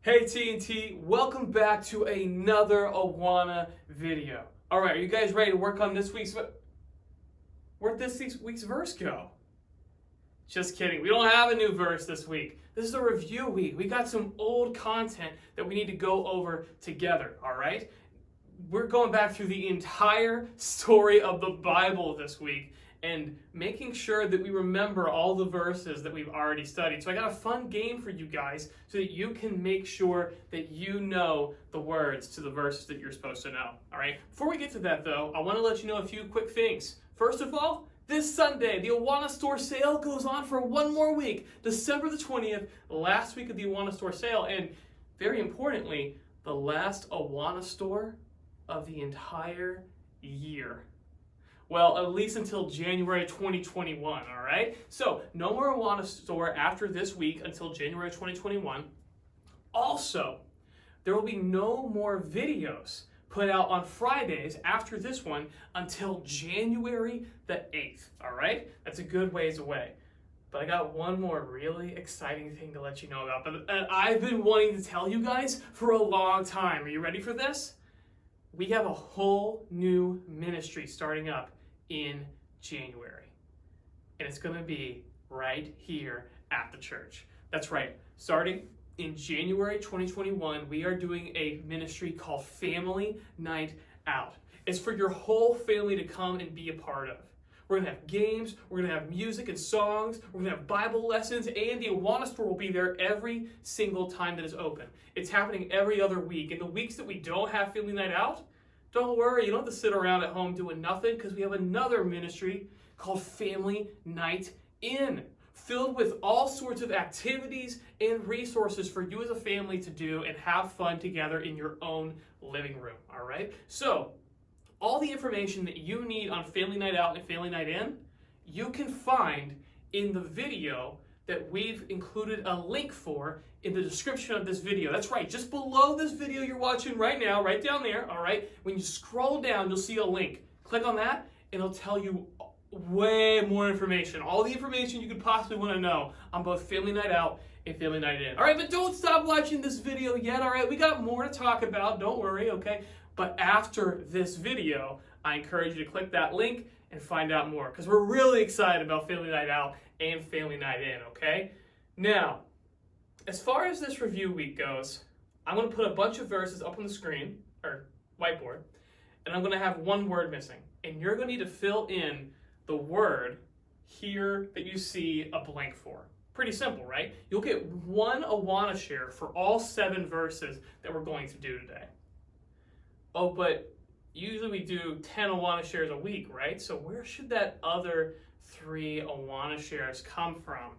Hey T&T, welcome back to another Awana video. Alright, are you guys ready to work on this week's... Where'd this week's verse go? Just kidding, we don't have a new verse this week. This is a review week. We got some old content that we need to go over together, alright? We're going back through the entire story of the Bible this week and making sure that we remember all the verses that we've already studied. So I got a fun game for you guys so that you can make sure that you know the words to the verses that you're supposed to know. All right. Before we get to that, though, I want to let you know a few quick things. First of all, this Sunday, the Awana Store sale goes on for one more week, December the 20th, last week of the Awana Store sale, and very importantly, the last Awana Store of the entire year. Well, at least until January 2021, all right? So, no more Awana Store after this week until January 2021. Also, there will be no more videos put out on Fridays after this one until January the 8th, all right? That's a good ways away. But I got one more really exciting thing to let you know about that I've been wanting to tell you guys for a long time. Are you ready for this? We have a whole new ministry starting up in January. And it's going to be right here at the church. That's right. Starting in January 2021, we are doing a ministry called Family Night Out. It's for your whole family to come and be a part of. We're going to have games, we're going to have music and songs, we're going to have Bible lessons, and the Awana Store will be there every single time that is open. It's happening every other week. And the weeks that we don't have Family Night Out, don't worry, you don't have to sit around at home doing nothing, because we have another ministry called Family Night In, filled with all sorts of activities and resources for you as a family to do and have fun together in your own living room, all right? So, all the information that you need on Family Night Out and Family Night In, you can find in the video that we've included a link for in the description of this video. That's right, just below this video you're watching right now, right down there, all right? When you scroll down, you'll see a link. Click on that, and it'll tell you way more information. All the information you could possibly want to know on both Family Night Out and Family Night In. All right, but don't stop watching this video yet, all right? We got more to talk about, don't worry, okay? But after this video, I encourage you to click that link and find out more, because we're really excited about Family Night Out and Family Night In, okay? Now, as far as this review week goes, I'm going to put a bunch of verses up on the screen, or whiteboard, and I'm going to have one word missing. And you're going to need to fill in the word here that you see a blank for. Pretty simple, right? You'll get one Awana share for all 7 verses that we're going to do today. Oh, but usually we do 10 Awana shares a week, right? So where should that other 3 Awana shares come from?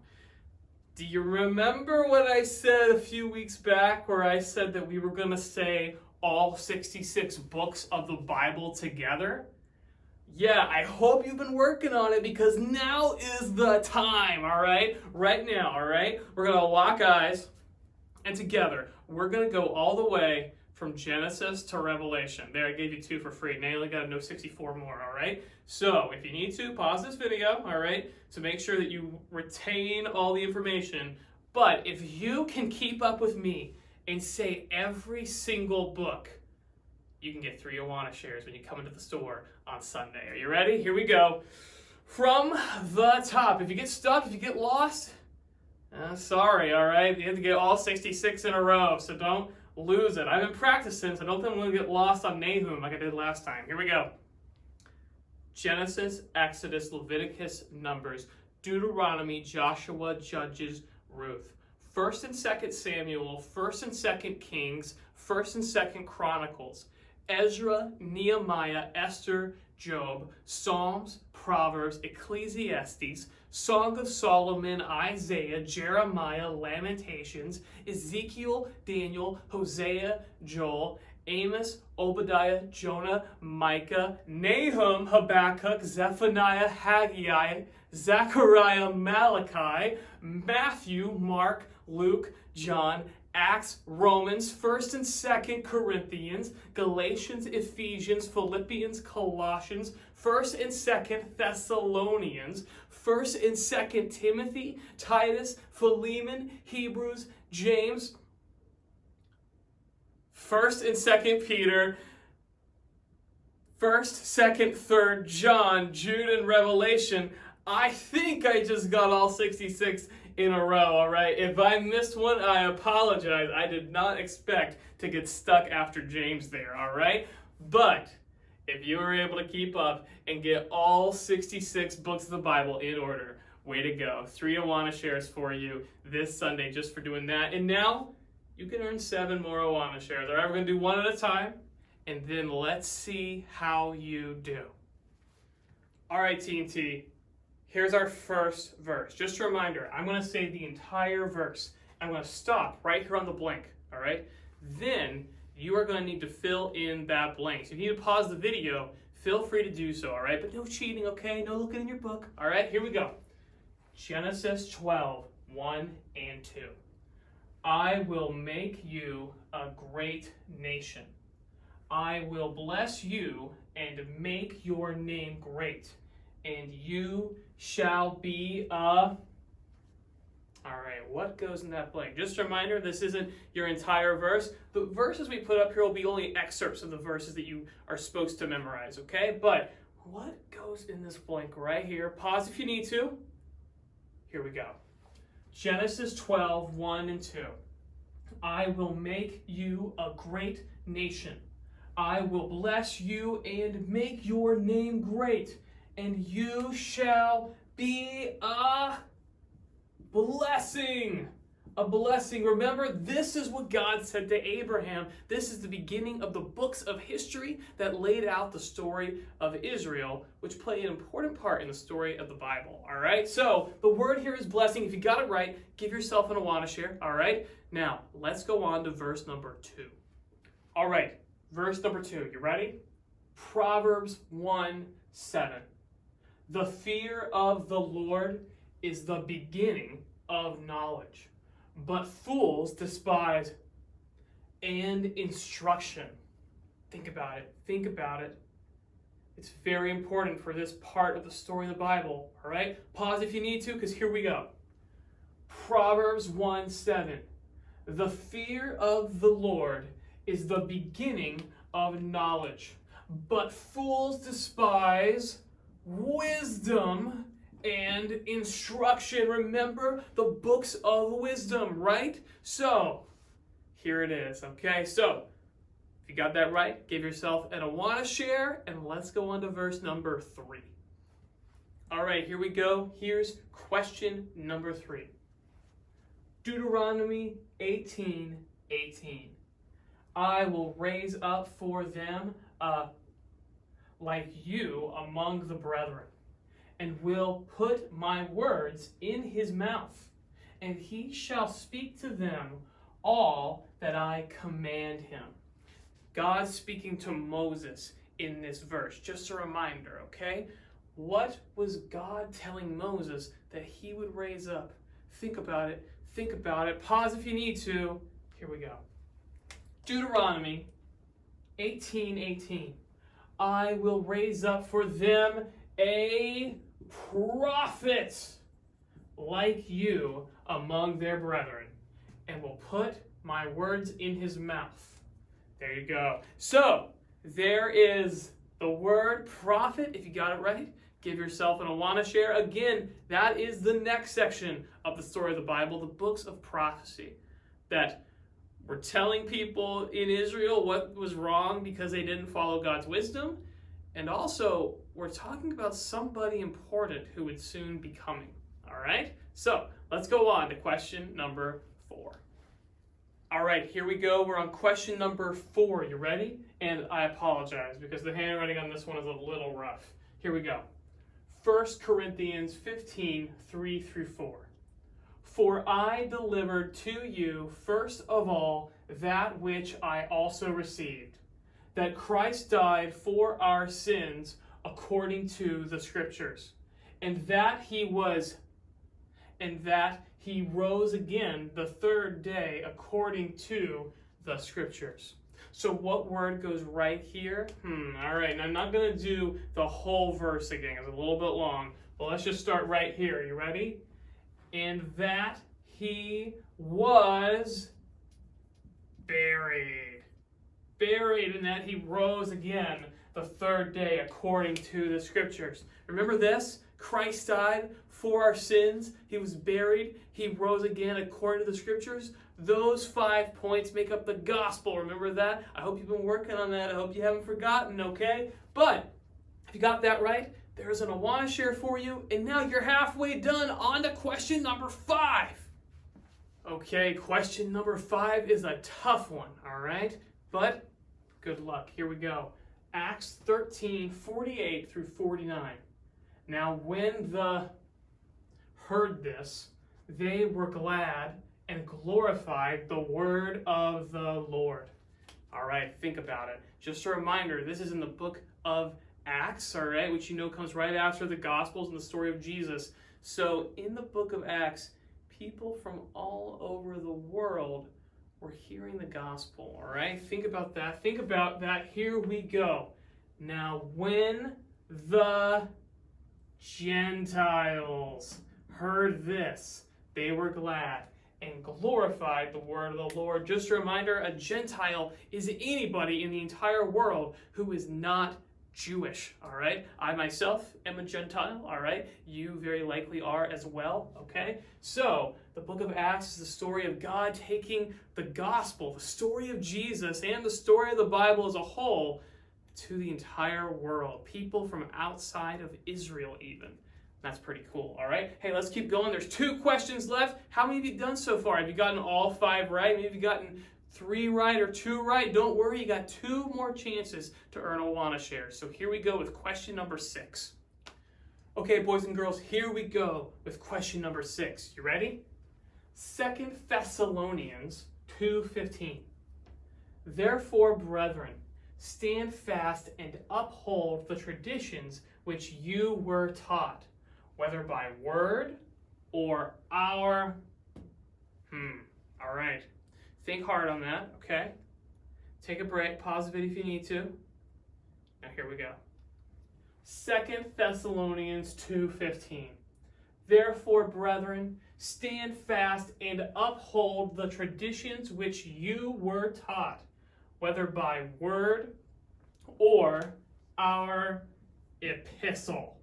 Do you remember what I said a few weeks back where I said that we were going to say all 66 books of the Bible together? Yeah, I hope you've been working on it, because now is the time, all right? Right now, all right? We're going to lock eyes, and together we're going to go all the way from Genesis to Revelation. There, I gave you 2 for free. Now you only got to know 64 more, all right? So, if you need to, pause this video, all right, to make sure that you retain all the information. But if you can keep up with me and say every single book, you can get 3 Awana shares when you come into the store on Sunday. Are you ready? Here we go. From the top. If you get stuck, if you get lost, sorry, all right? You have to get all 66 in a row, so don't lose it. I've been practicing, so don't think I'm going to get lost on Nahum like I did last time. Here we go. Genesis, Exodus, Leviticus, Numbers, Deuteronomy, Joshua, Judges, Ruth. 1st and 2nd Samuel, 1st and 2nd Kings, 1st and 2nd Chronicles, Ezra, Nehemiah, Esther, Job, Psalms, Proverbs, Ecclesiastes, Song of Solomon, Isaiah, Jeremiah, Lamentations, Ezekiel, Daniel, Hosea, Joel, Amos, Obadiah, Jonah, Micah, Nahum, Habakkuk, Zephaniah, Haggai, Zechariah, Malachi, Matthew, Mark, Luke, John, Acts, Romans, 1st and 2nd Corinthians, Galatians, Ephesians, Philippians, Colossians, 1st and 2nd Thessalonians, 1st and 2nd Timothy, Titus, Philemon, Hebrews, James, 1st and 2nd Peter, 1st, 2nd, 3rd John, Jude, and Revelation. I think I just got all 66 in a row, all right? If I missed one, I apologize. I did not expect to get stuck after James there, all right? But if you were able to keep up and get all 66 books of the Bible in order, way to go. 3 Awana shares for you this Sunday just for doing that. And now you can earn 7 more Awana shares. All right, we're going to do one at a time, and then let's see how you do. All right, T&T, here's our first verse. Just a reminder, I'm going to say the entire verse. I'm going to stop right here on the blank, all right? Then you are going to need to fill in that blank. So if you need to pause the video, feel free to do so, all right? But no cheating, okay? No looking in your book. All right, here we go. Genesis 12, 1 and 2. I will make you a great nation. I will bless you and make your name great, and you shall be a... All right, what goes in that blank? Just a reminder, this isn't your entire verse. The verses we put up here will be only excerpts of the verses that you are supposed to memorize, okay? But what goes in this blank right here? Pause if you need to. Here we go. Genesis 12, 1 and 2. I will make you a great nation. I will bless you and make your name great, and you shall be a blessing. A blessing. Remember, this is what God said to Abraham. This is the beginning of the books of history that laid out the story of Israel, which played an important part in the story of the Bible. All right? So, the word here is blessing. If you got it right, give yourself an Awana share. All right? Now, let's go on to verse number 2. All right. Verse number 2. You ready? Proverbs 1:7. The fear of the Lord is the beginning of knowledge, but fools despise and instruction. Think about it. Think about it. It's very important for this part of the story of the Bible. All right? Pause if you need to, because here we go. Proverbs 1:7. The fear of the Lord is the beginning of knowledge, but fools despise wisdom and instruction. Remember the books of wisdom, right? So, here it is, okay? So, if you got that right, give yourself an Awana share, and let's go on to verse number 3. All right, here we go. Here's question number 3. Deuteronomy 18:18. I will raise up for them like you among the brethren, and will put my words in his mouth, and he shall speak to them all that I command him. God speaking to Moses in this verse. Just a reminder, okay? What was God telling Moses that he would raise up? Think about it. Think about it. Pause if you need to. Here we go. Deuteronomy 18:18. I will raise up for them a prophet like you among their brethren, and will put my words in his mouth. There you go. So, there is the word prophet. If you got it right, give yourself an Awana share. Again, that is the next section of the story of the Bible, the books of prophecy, that were telling people in Israel what was wrong because they didn't follow God's wisdom. And also, we're talking about somebody important who would soon be coming. All right? So, let's go on to question number 4. All right, here we go. We're on question number 4. You ready? And I apologize because the handwriting on this one is a little rough. Here we go. 1 Corinthians 15:3-4. For I delivered to you first of all that which I also received, that Christ died for our sins according to the Scriptures, and that he rose again the third day according to the Scriptures. So what word goes right here? All right, and I'm not going to do the whole verse again. It's a little bit long, but let's just start right here. You ready? And that he was buried. buried and that he rose again the third day according to the scriptures. Remember this? Christ died for our sins. He was buried. He rose again according to the scriptures. Those 5 points make up the gospel. Remember that? I hope you've been working on that. I hope you haven't forgotten, okay? But if you got that right, there's an Awana share for you. And now you're halfway done. On to question number 5. Okay, question number 5 is a tough one, all right? But good luck. Here we go. Acts 13:48 through 49. Now when the heard this, they were glad and glorified the word of the Lord. All right, think about it. Just a reminder, this is in the book of Acts, all right, which you know comes right after the Gospels and the story of Jesus. So in the book of Acts, people from all over the world were hearing the gospel, all right? Think about that. Think about that. Here we go. Now, when the Gentiles heard this, they were glad and glorified the word of the Lord. Just a reminder, a Gentile is anybody in the entire world who is not Jewish, all right? I myself am a Gentile, all right? You very likely are as well, okay? So, the book of Acts is the story of God taking the gospel, the story of Jesus, and the story of the Bible as a whole to the entire world. People from outside of Israel even. That's pretty cool, all right? Hey, let's keep going. There's 2 questions left. How many have you done so far? Have you gotten all 5 right? Maybe you've gotten 3 right or 2 right. Don't worry, you got 2 more chances to earn a Awana share. So here we go with question number 6. Okay, boys and girls, here we go with question number 6. You ready? 2 Thessalonians 2:15. Therefore, brethren, stand fast and uphold the traditions which you were taught, whether by word or our... All right. Think hard on that, okay? Take a break, pause the video if you need to. Now here we go. 2 Thessalonians 2:15. Therefore, brethren, stand fast and uphold the traditions which you were taught, whether by word or our epistle.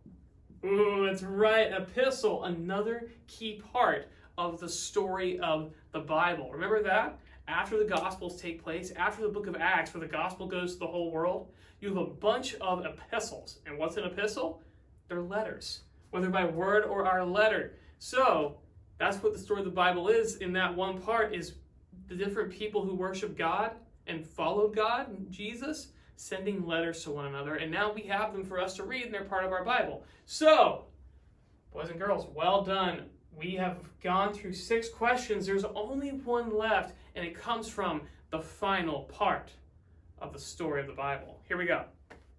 Ooh, that's right, epistle, another key part of the story of the Bible. Remember that? After the Gospels take place, after the book of Acts, where the gospel goes to the whole world, you have a bunch of epistles. And what's an epistle? They're letters, whether by word or our letter. So that's what the story of the Bible is. In that one part is the different people who worship God and followed God and Jesus, sending letters to one another. And now we have them for us to read, and they're part of our Bible. So, boys and girls, well done. We have gone through 6 questions. There's only one left, and it comes from the final part of the story of the Bible. Here we go.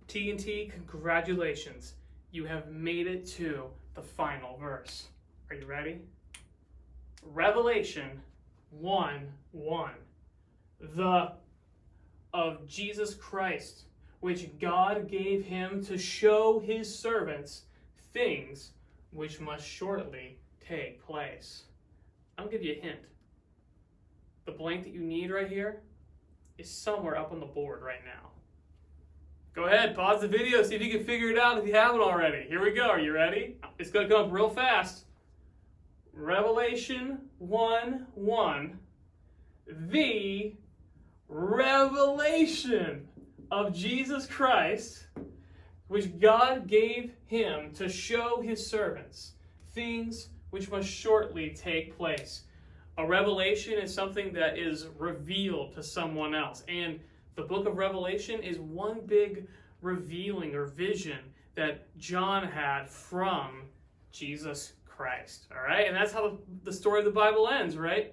T&T, congratulations. You have made it to the final verse. Are you ready? Revelation 1:1. The of Jesus Christ, which God gave him to show his servants things which must shortly take place. I'll give you a hint. The blank that you need right here is somewhere up on the board right now. Go ahead, pause the video, see if you can figure it out if you haven't already. Here we go. Are you ready? It's going to come up real fast. Revelation 1:1. The revelation of Jesus Christ, which God gave him to show his servants things which must shortly take place. A revelation is something that is revealed to someone else. And the book of Revelation is one big revealing or vision that John had from Jesus Christ. All right? And that's how the story of the Bible ends, right?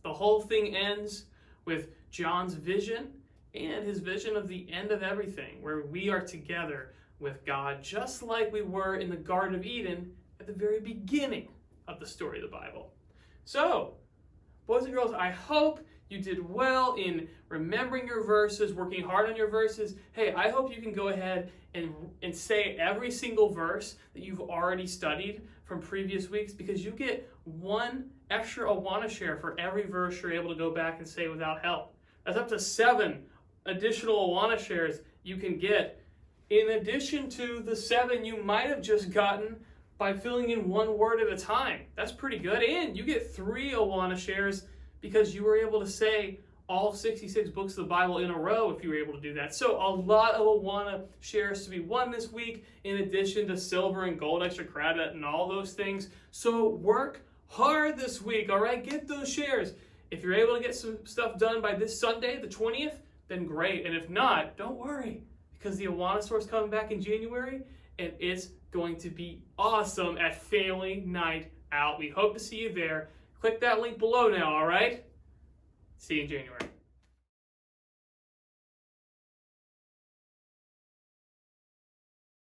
The whole thing ends with John's vision and his vision of the end of everything, where we are together with God, just like we were in the Garden of Eden at the very beginning of the story of the Bible. So, boys and girls, I hope you did well in remembering your verses, working hard on your verses. Hey, I hope you can go ahead and say every single verse that you've already studied from previous weeks, because you get 1 extra Awana share for every verse you're able to go back and say without help. That's up to 7 additional Awana shares you can get in addition to the 7 you might have just gotten by filling in one word at a time. That's pretty good. And you get 3 Awana shares because you were able to say all 66 books of the Bible in a row if you were able to do that. So a lot of Awana shares to be won this week, in addition to silver and gold extra credit and all those things. So work hard this week, all right? Get those shares. If you're able to get some stuff done by this Sunday, the 20th, then great. And if not, don't worry, because the Awana store is coming back in January, and it's going to be awesome at Family Night Out. We hope to see you there. Click that link below now, all right? See you in January.